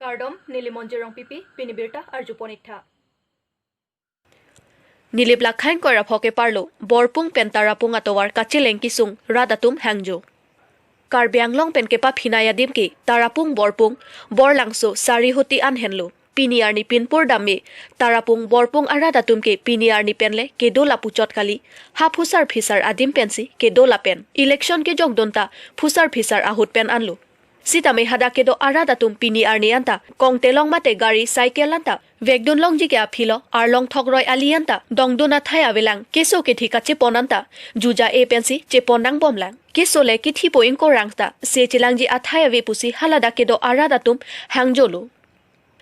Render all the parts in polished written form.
Kardom Nilimonjerong pipi pinibirta arjuponitha. Niliblak khain ko raphoke parlo borpung pentarapung atowar kachileng kisung radatum hangjo. KARBI ANGLONG penkepa phinaya dimki tarapung borpung borlangso sarihuti anhenlo. Piniarni pinpur dami tarapung borpung aradatum ke piniarni penle kedola puchot kali ha phusar phisar adim pensi kedola pen election ke jogdonta phusar phisar ahut pen anlo. Sitame hada kedo aradatum piniarni anta kong telong mate gari cycle anta vegdon long jike aphilo arlong thokroi alianta dongdona thaya velang keso ke thika cheponanta juja e pensi cheponang bomlang kesole ki thi poing ko rangta se chilangji athaya ve pusi halada kedo aradatum hangjolo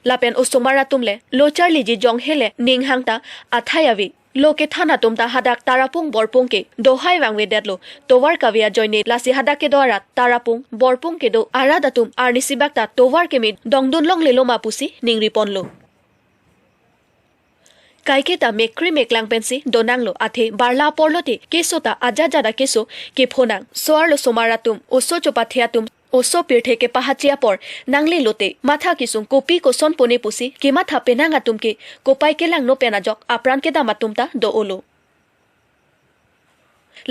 lapen ostomaratumle locharli ji jonghele ninghangta athayawi loke thana tumta hadak tarapung borpung ke dohai wangwe detlo towar kavia joine lasi hadake doara tarapung borpung ke do aradatum arnisibakta towar kemi dongdon long lelo mapusi ningriponlo kaiketa mekri meklang pensi donanglo athe barla porlote kesota ajajada keso ke phonang soarlo somaratum oso chopathiatum oso pirthe ke pahachia por nangli lote matha kisung kopi koson pone pusi ke matha penanga tumke kopai ke langno penajok apran ke damatumta do olo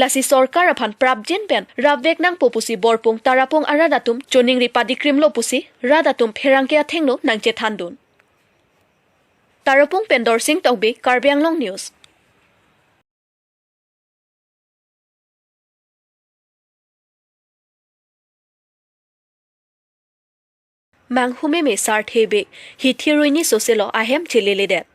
lasi sarkar aphan prabjen pen ravek nang popusi borpung tarapung aradatum choning ripadi krimlo pusi radatum pherangke athengno nangche thandun tarapung pendor sing tokbe KARBI ANGLONG news Manghume me sarthebe hithiruini soselo ahem chileledet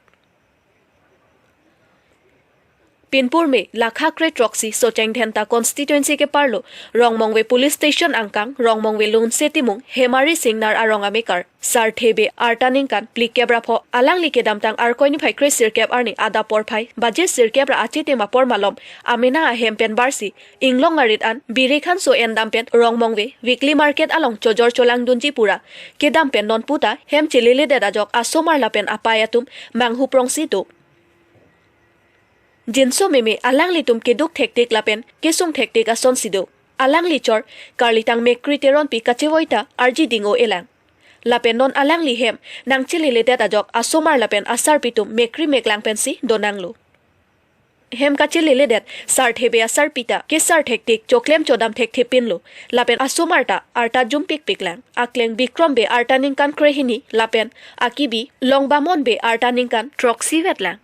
Pinpur में लाखाक्रे ट्रॉक्सी सोचेंग धेंता constituency के पार्लो रोंगमोंगवे police station अंकांग रोंगमोंगवे loan सेतिमुंग हेमारी सिंगनार आरोंगा maker सार्थेबे आर्टानिंग कान प्लिकेब्राफो आलांगली के दामतांग आरकोइनि फाइक्रे सिरकेब आरनी आदा परफाई बाजे सिरकेब्रा आचिते मापर मालम Amena अहेम pen Barshi इंगलोंग Aarit आन बिरेखान सो N दामपेन रोंगमोंगवे weekly market along चोजर चोलांग दुंजी पुरा के दामपेन non पुता हेम चिलेले देदाजक आसोमार लापेन अपायातुम मांगहु प्रोंगसी दो जिनसो मेमे आलांगली तुम के दुख थेकटेक लापेन केसुंग थेकटेक आसन सिदो आलांगली चोर कार्लितांग मेक्रितेरन पि काचेवोइता आरजी दिंगो एलांग लापेन नन आलांगली हेम नांगचिलेले देदाजक आसोमार लापेन आसार पितुम मेक्रि मेकलांग पेनसि दोनांगलो हेम काचेलेले देत सार्थेबे आसार पिता के सार थेकटेक चोक्लेम चोदाम थेकथे पिनलो लापेन आसोमारता आर्टा जुम pick पिकलांग आक्लेंग Bikram bay आर्टानिंग can't क्रेहिनी लापेन आकिबि लंगबामन bay आर्टानिंग can't ट्रॉक्सी वेटलांग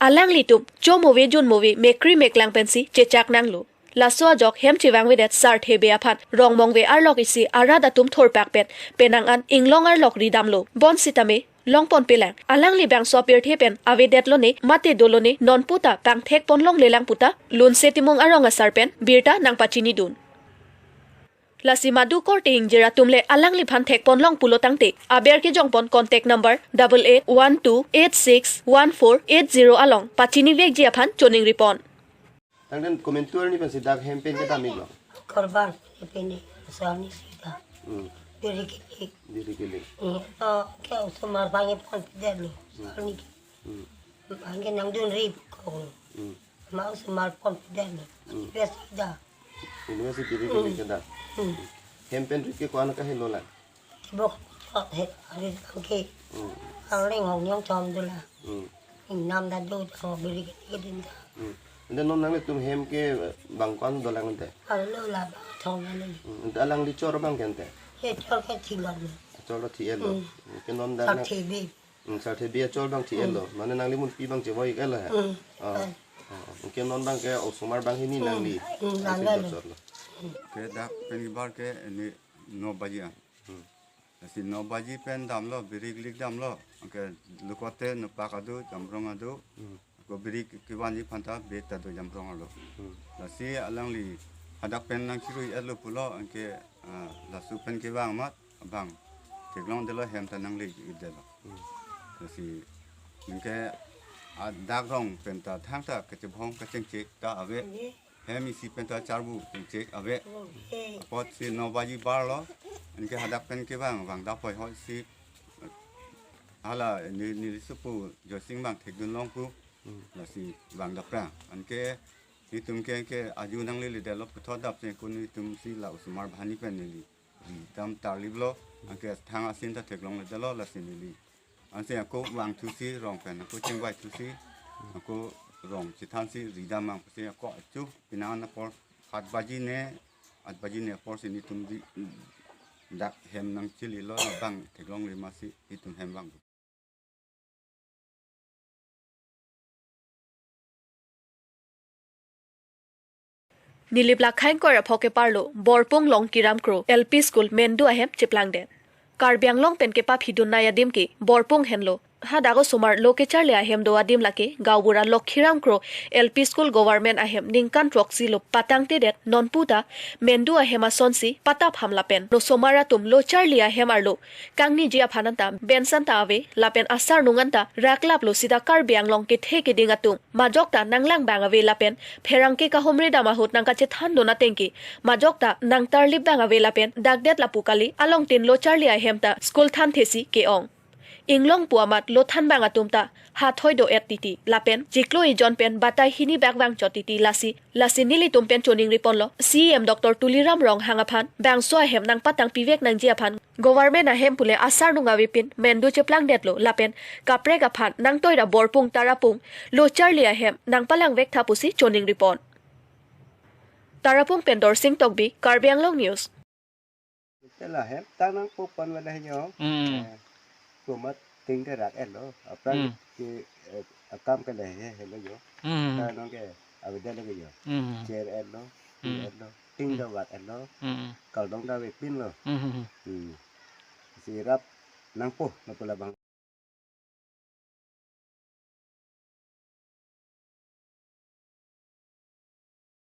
Alangli tum cho move jun move mekri meklang pensi chechak nanglo laso jok hem chiwang we that sart hebe aphan rongmong we arlok isi arada tum thorpak pet penang an inglong arlok ridamlo bon sitame longpon pelang alangli bang so per thepen ave detlo ne mate dolone non puta pang thek ponlong lelang puta lun setimong aronga sarpen birta nang pachini dun Lasi madu korte injera tumle alangli phan thek ponlong pulo tangte aber ke jongpon contact number 8812861480 along pachini vek ji aphan choning ripon Tangden komentar ni pensi dak hempen ke tamik lo korban peni sani sida diri kili ke usmar bangi pon pedani sani bangi nang dun rip ko ma usmar pon pedani besida University diri kili ke dak hempen rike ko anak kahilo la bok chot het ari bangi ang leng hong nyong chom dula nam da do cho biri ke din da Nden non nang tum hem ke bangkon dolang ente alo la chom na alang li chor bang kente he chor ke thilon chor lo thi elo ke non da sa tv sa the bia chor bang thi elo mane nang li mun pi bang che boy ke la ke non bang ke osumar bang hini nang li ke dak penibar ke ni no bajia si no baji pen damlo birik lik damlo ke lukote no pakadu jamrong adu ko birik kiwanji phanta beta do jamrong alo la si alangli hadak pen nang chirui elo pulo ke la su pen ke bang mat bang teglong de lo hem tanang li idelo la si ke dak rong pen ta thangta ke chhong ke chengchek ta ave Hemi si penta charbu cek abe pot si no baji bar lo inke hadak pen ke bang da poi ho si hala ni supu jo sing bang thek dun long pu la si bang da pra anke si tum ke aju nang li de lo thot dap se kun tum si la usmar bhani pen ni dam talib lo angke thang asin ta theklong le lo la sinili anse aku wang thusi rong pen aku chengwai thusi aku rong chithan si ridam mang se aku chu pinana por 8 baji ne 8 baji ne por sini tum di dak hem nang chili lo bang theklong le masi itum hem bang Niliblak khain kora phoke parlo borpung long kiram kro LP school mendu ahem chiplang de Karbi Anglong pen ke pa phidun na yadim ki borpung henlo ha dago sumar loke charle ahem do adim lake gaubura lokhiram kro LP school government ahem ningkan proxy lo patangte det nonputa mendu ahema sonsi pata phamla pen no somara tum lo charle ahem arlo kangni jia phananta bensan ta ave lapen asar nunganta raklap lo sida Karbi Anglong ke theke dinga tum majokta nanglang bang ave lapen pherangke ka homre dama hot nang ka che than dona tenki majokta nang tarlip bang ave lapen dagdet lapukali along tin lo charle ahem ta school than thesi ke ong Inglong puamat lo than bang atumta hathoi do etiti lapen jiklo I jon pen batai hini bakwang chotiti lasi nili tumpen choning ripon lo CM Dr. Tuliram Rong hangaphan bang so ahem nang patang pivek nang jiaphan government ahem pule asar nunga wipin mendu cheplang det lo lapen kapre ka phan nang toira borpung tarapung lo charli ahem nang palang vek thapusi choning ripon tarapung pendor sing tokbi Karbi Anglong News Thế là hết ta năng phục quan vào đây nhau của mất tính cái rạc em đó ở trong cái ở cam cái này hay là gì ta nó cái ở bên đây là cái gì chè em đó em đó tinh đâu vặt em đó cầu đông ra về pin rồi thì rap năng phục nó là bằng